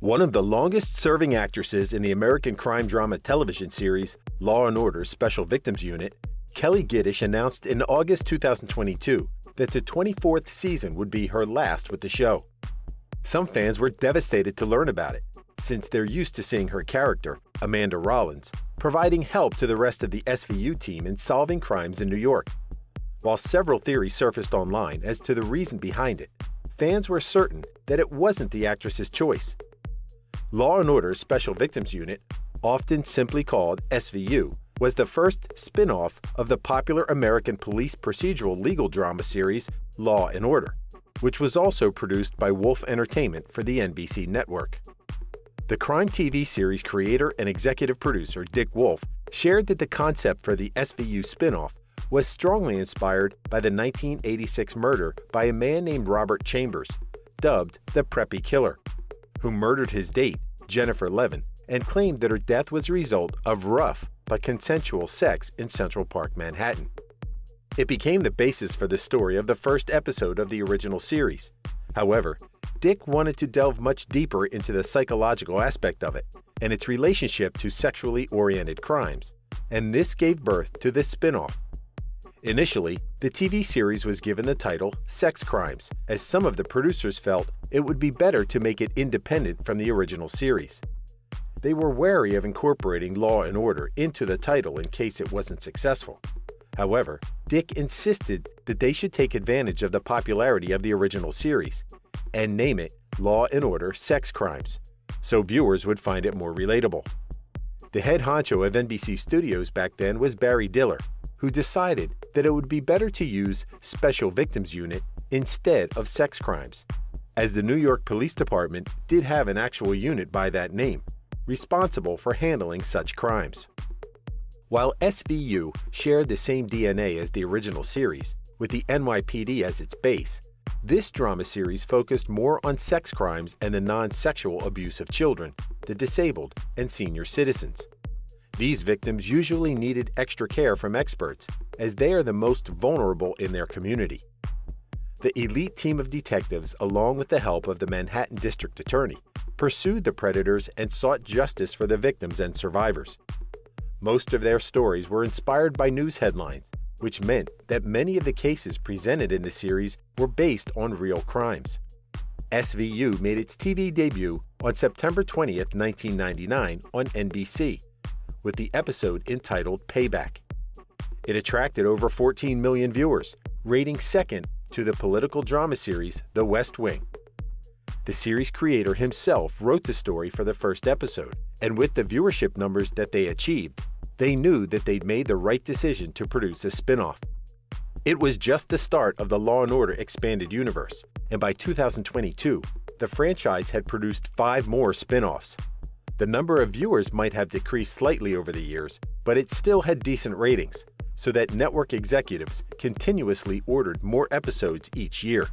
One of the longest-serving actresses in the American crime drama television series Law & Order Special Victims Unit, Kelli Giddish announced in August 2022 that the 24th season would be her last with the show. Some fans were devastated to learn about it, since they're used to seeing her character, Amanda Rollins, providing help to the rest of the SVU team in solving crimes in New York. While several theories surfaced online as to the reason behind it, fans were certain that it wasn't the actress's choice. Law & Order Special Victims Unit, often simply called SVU, was the first spin-off of the popular American police procedural legal drama series Law & Order, which was also produced by Wolf Entertainment for the NBC network. The crime TV series creator and executive producer Dick Wolf shared that the concept for the SVU spin-off was strongly inspired by the 1986 murder by a man named Robert Chambers, dubbed the Preppy Killer, who murdered his date, Jennifer Levin, and claimed that her death was a result of rough but consensual sex in Central Park, Manhattan. It became the basis for the story of the first episode of the original series. However, Dick wanted to delve much deeper into the psychological aspect of it and its relationship to sexually oriented crimes, and this gave birth to this spin-off. Initially, the TV series was given the title Sex Crimes, as some of the producers felt it would be better to make it independent from the original series. They were wary of incorporating Law & Order into the title in case it wasn't successful. However, Dick insisted that they should take advantage of the popularity of the original series and name it Law & Order Sex Crimes, so viewers would find it more relatable. The head honcho of NBC Studios back then was Barry Diller, who decided that it would be better to use Special Victims Unit instead of Sex Crimes, as the New York Police Department did have an actual unit by that name, responsible for handling such crimes. While SVU shared the same DNA as the original series, with the NYPD as its base, this drama series focused more on sex crimes and the non-sexual abuse of children, the disabled, and senior citizens. These victims usually needed extra care from experts, as they are the most vulnerable in their community. The elite team of detectives, along with the help of the Manhattan District Attorney, pursued the predators and sought justice for the victims and survivors. Most of their stories were inspired by news headlines, which meant that many of the cases presented in the series were based on real crimes. SVU made its TV debut on September 20, 1999 on NBC, with the episode entitled Payback. It attracted over 14 million viewers, rating second to the political drama series The West Wing. The series creator himself wrote the story for the first episode, and with the viewership numbers that they achieved, they knew that they'd made the right decision to produce a spin-off. It was just the start of the Law & Order expanded universe, and by 2022, the franchise had produced 5 more spin-offs. The number of viewers might have decreased slightly over the years, but it still had decent ratings, so that network executives continuously ordered more episodes each year.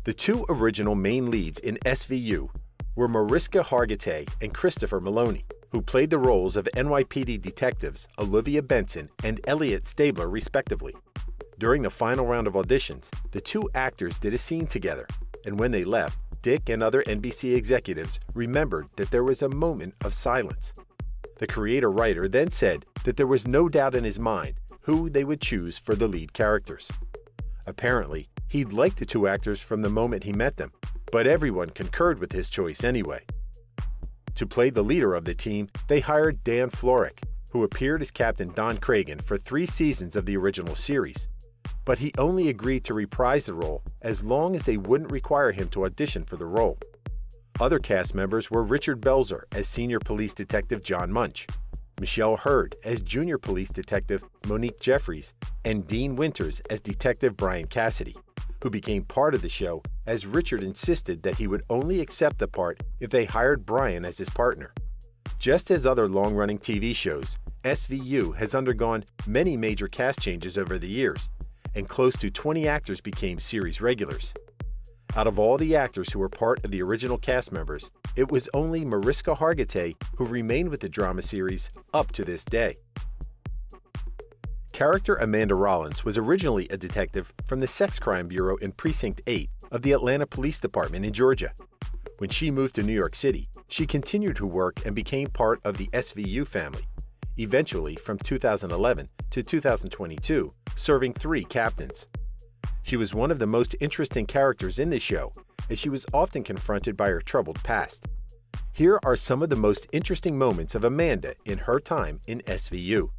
The 2 original main leads in SVU were Mariska Hargitay and Christopher Maloney, who played the roles of NYPD detectives Olivia Benson and Elliot Stabler respectively. During the final round of auditions, the 2 actors did a scene together, and when they left, Dick and other NBC executives remembered that there was a moment of silence. The creator-writer then said that there was no doubt in his mind who they would choose for the lead characters. Apparently, he'd liked the 2 actors from the moment he met them, but everyone concurred with his choice anyway. To play the leader of the team, they hired Dan Florek, who appeared as Captain Don Cragen for 3 seasons of the original series. But he only agreed to reprise the role as long as they wouldn't require him to audition for the role. Other cast members were Richard Belzer as Senior Police Detective John Munch, Michelle Hurd as Junior Police Detective Monique Jeffries, and Dean Winters as Detective Brian Cassidy, who became part of the show as Richard insisted that he would only accept the part if they hired Brian as his partner. Just as other long-running TV shows, SVU has undergone many major cast changes over the years, and close to 20 actors became series regulars. Out of all the actors who were part of the original cast members, it was only Mariska Hargitay who remained with the drama series up to this day. Character Amanda Rollins was originally a detective from the Sex Crime Bureau in Precinct 8 of the Atlanta Police Department in Georgia. When she moved to New York City, she continued to work and became part of the SVU family, eventually from 2011 to 2022, serving 3 captains. She was one of the most interesting characters in the show, as she was often confronted by her troubled past. Here are some of the most interesting moments of Amanda in her time in SVU.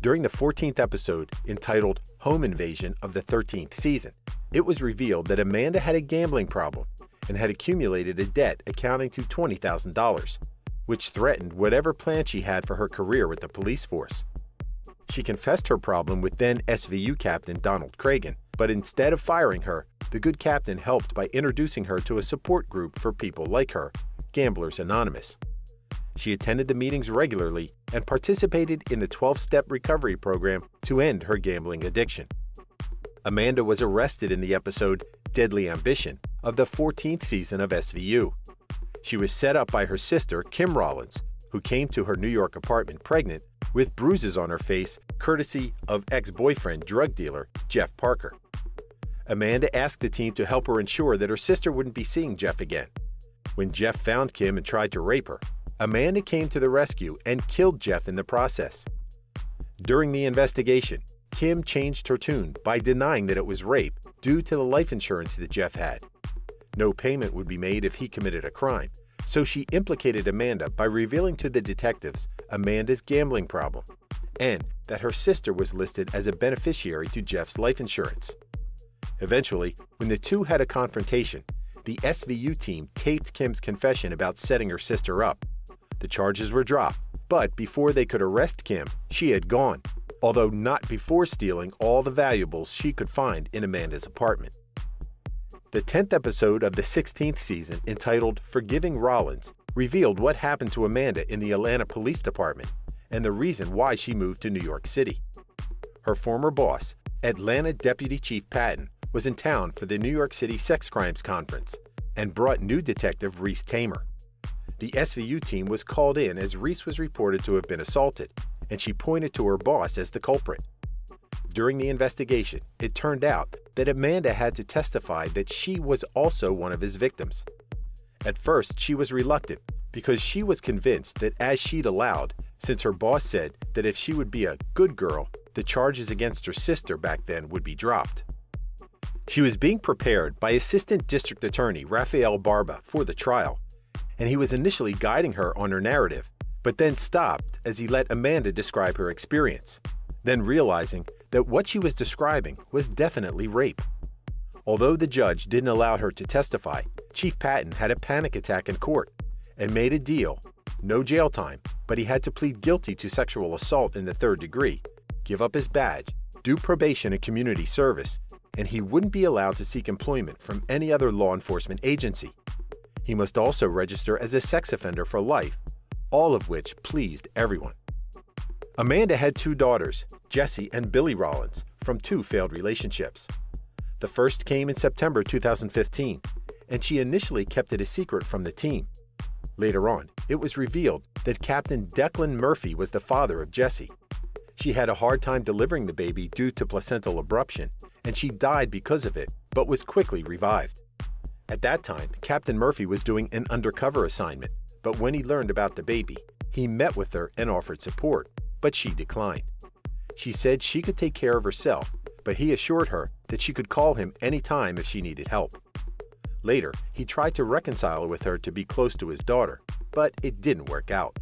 During the 14th episode, entitled Home Invasion of the 13th season, it was revealed that Amanda had a gambling problem and had accumulated a debt amounting to $20,000, which threatened whatever plan she had for her career with the police force. She confessed her problem with then SVU Captain Donald Cragen, but instead of firing her, the good captain helped by introducing her to a support group for people like her, Gamblers Anonymous. She attended the meetings regularly and participated in the 12-step recovery program to end her gambling addiction. Amanda was arrested in the episode Deadly Ambition of the 14th season of SVU. She was set up by her sister, Kim Rollins, who came to her New York apartment pregnant with bruises on her face courtesy of ex-boyfriend drug dealer Jeff Parker. Amanda asked the team to help her ensure that her sister wouldn't be seeing Jeff again. When Jeff found Kim and tried to rape her, Amanda came to the rescue and killed Jeff in the process. During the investigation, Kim changed her tune by denying that it was rape due to the life insurance that Jeff had. No payment would be made if he committed a crime, so she implicated Amanda by revealing to the detectives Amanda's gambling problem and that her sister was listed as a beneficiary to Jeff's life insurance. Eventually, when the two had a confrontation, the SVU team taped Kim's confession about setting her sister up. The charges were dropped, but before they could arrest Kim, she had gone, although not before stealing all the valuables she could find in Amanda's apartment. The 10th episode of the 16th season, entitled Forgiving Rollins, revealed what happened to Amanda in the Atlanta Police Department and the reason why she moved to New York City. Her former boss, Atlanta Deputy Chief Patton, was in town for the New York City Sex Crimes Conference and brought new detective Reese Tamer. The SVU team was called in as Reese was reported to have been assaulted, and she pointed to her boss as the culprit. During the investigation, it turned out that Amanda had to testify that she was also one of his victims. At first, she was reluctant because she was convinced that as she'd allowed, since her boss said that if she would be a good girl, the charges against her sister back then would be dropped. She was being prepared by Assistant District Attorney Rafael Barba for the trial, and he was initially guiding her on her narrative, but then stopped as he let Amanda describe her experience, then realizing that what she was describing was definitely rape. Although the judge didn't allow her to testify, Chief Patton had a panic attack in court and made a deal: no jail time, but he had to plead guilty to sexual assault in the 3rd degree, give up his badge, do probation and community service, and he wouldn't be allowed to seek employment from any other law enforcement agency. He must also register as a sex offender for life, all of which pleased everyone. Amanda had 2 daughters, Jessie and Billy Rollins, from 2 failed relationships. The first came in September 2015, and she initially kept it a secret from the team. Later on, it was revealed that Captain Declan Murphy was the father of Jessie. She had a hard time delivering the baby due to placental abruption, and she died because of it, but was quickly revived. At that time, Captain Murphy was doing an undercover assignment, but when he learned about the baby, he met with her and offered support, but she declined. She said she could take care of herself, but he assured her that she could call him anytime if she needed help. Later, he tried to reconcile with her to be close to his daughter, but it didn't work out.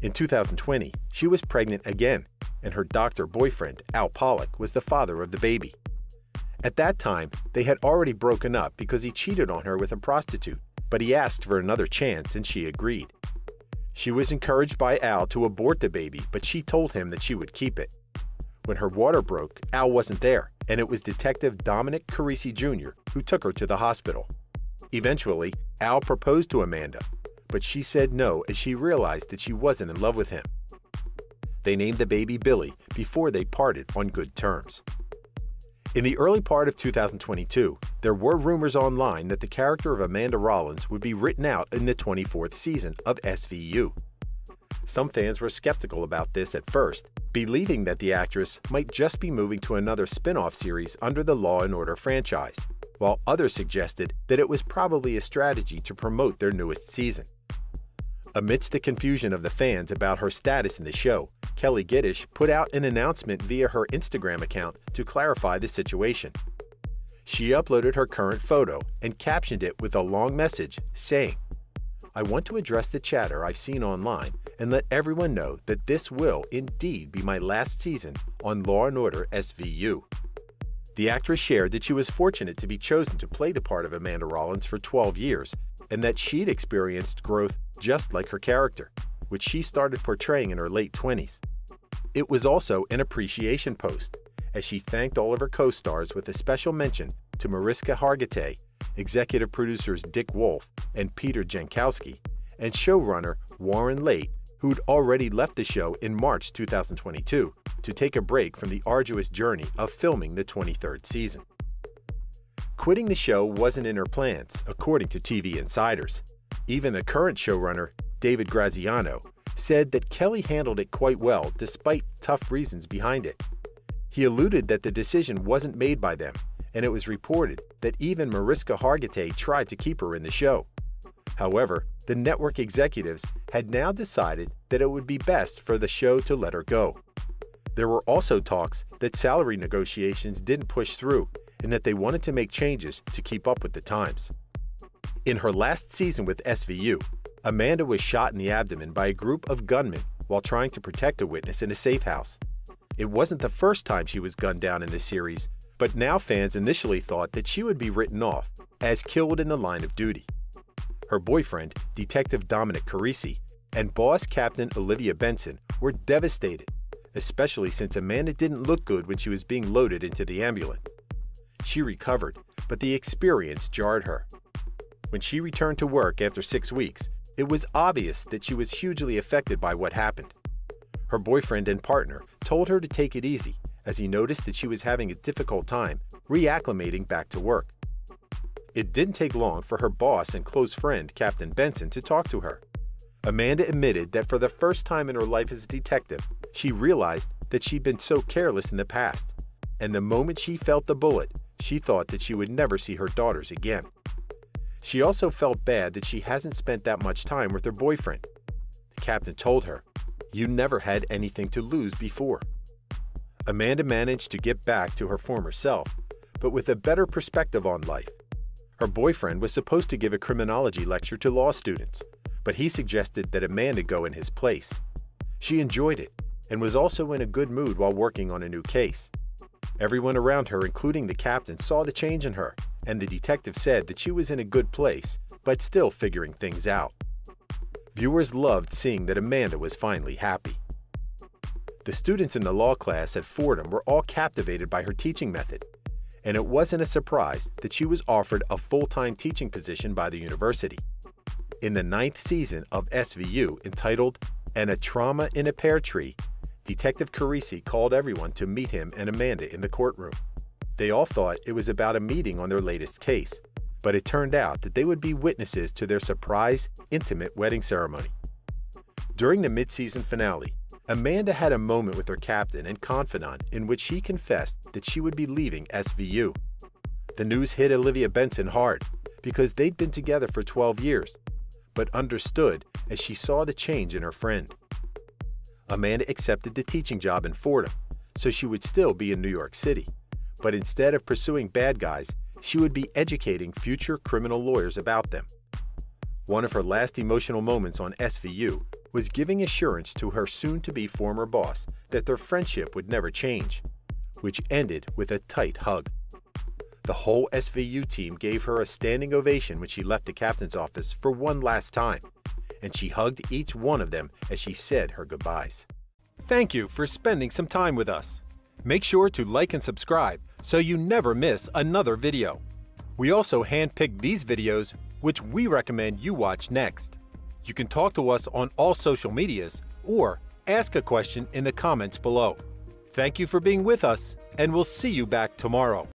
In 2020, she was pregnant again, and her doctor boyfriend, Al Pollack, was the father of the baby. At that time, they had already broken up because he cheated on her with a prostitute, but he asked for another chance and she agreed. She was encouraged by Al to abort the baby, but she told him that she would keep it. When her water broke, Al wasn't there, and it was Detective Dominic Carisi Jr. who took her to the hospital. Eventually, Al proposed to Amanda, but she said no as she realized that she wasn't in love with him. They named the baby Billy before they parted on good terms. In the early part of 2022, there were rumors online that the character of Amanda Rollins would be written out in the 24th season of SVU. Some fans were skeptical about this at first believing that the actress might just be moving to another spin-off series under the Law & Order franchise, while others suggested that it was probably a strategy to promote their newest season. Amidst the confusion of the fans about her status in the show, Kelli Giddish put out an announcement via her Instagram account to clarify the situation. She uploaded her current photo and captioned it with a long message saying, "I want to address the chatter I've seen online and let everyone know that this will indeed be my last season on Law & Order SVU." The actress shared that she was fortunate to be chosen to play the part of Amanda Rollins for 12 years and that she'd experienced growth just like her character, which she started portraying in her late 20s. It was also an appreciation post, as she thanked all of her co-stars with a special mention to Mariska Hargitay, executive producers Dick Wolf and Peter Jankowski, and showrunner Warren Leight, who'd already left the show in March 2022 to take a break from the arduous journey of filming the 23rd season. Quitting the show wasn't in her plans, according to TV insiders. Even the current showrunner, David Graziano, said that Kelli handled it quite well despite tough reasons behind it. He alluded that the decision wasn't made by them, and it was reported that even Mariska Hargitay tried to keep her in the show. However, the network executives had now decided that it would be best for the show to let her go. There were also talks that salary negotiations didn't push through and that they wanted to make changes to keep up with the times. In her last season with SVU, Amanda was shot in the abdomen by a group of gunmen while trying to protect a witness in a safe house. It wasn't the first time she was gunned down in this series, but now fans initially thought that she would be written off as killed in the line of duty. Her boyfriend, Detective Dominic Carisi, and boss Captain Olivia Benson were devastated, especially since Amanda didn't look good when she was being loaded into the ambulance. She recovered, but the experience jarred her. When she returned to work after 6 weeks, it was obvious that she was hugely affected by what happened. Her boyfriend and partner told her to take it easy, as he noticed that she was having a difficult time reacclimating back to work. It didn't take long for her boss and close friend, Captain Benson, to talk to her. Amanda admitted that for the first time in her life as a detective, she realized that she'd been so careless in the past, and the moment she felt the bullet, she thought that she would never see her daughters again. She also felt bad that she hasn't spent that much time with her boyfriend. The captain told her, "You never had anything to lose before." Amanda managed to get back to her former self, but with a better perspective on life. Her boyfriend was supposed to give a criminology lecture to law students, but he suggested that Amanda go in his place. She enjoyed it and was also in a good mood while working on a new case. Everyone around her, including the captain, saw the change in her, and the detective said that she was in a good place, but still figuring things out. Viewers loved seeing that Amanda was finally happy. The students in the law class at Fordham were all captivated by her teaching method, and it wasn't a surprise that she was offered a full-time teaching position by the university. In the 9th season of SVU, entitled "And a Trauma in a Pear Tree," Detective Carisi called everyone to meet him and Amanda in the courtroom. They all thought it was about a meeting on their latest case, but it turned out that they would be witnesses to their surprise, intimate wedding ceremony. During the mid-season finale, Amanda had a moment with her captain and confidant in which she confessed that she would be leaving SVU. The news hit Olivia Benson hard because they'd been together for 12 years, but understood as she saw the change in her friend. Amanda accepted the teaching job in Fordham, so she would still be in New York City, but instead of pursuing bad guys, she would be educating future criminal lawyers about them. One of her last emotional moments on SVU was giving assurance to her soon-to-be former boss that their friendship would never change, which ended with a tight hug. The whole SVU team gave her a standing ovation when she left the captain's office for one last time, and she hugged each one of them as she said her goodbyes. Thank you for spending some time with us. Make sure to like and subscribe so you never miss another video. We also handpicked these videos which we recommend you watch next. You can talk to us on all social medias or ask a question in the comments below. Thank you for being with us, and we'll see you back tomorrow.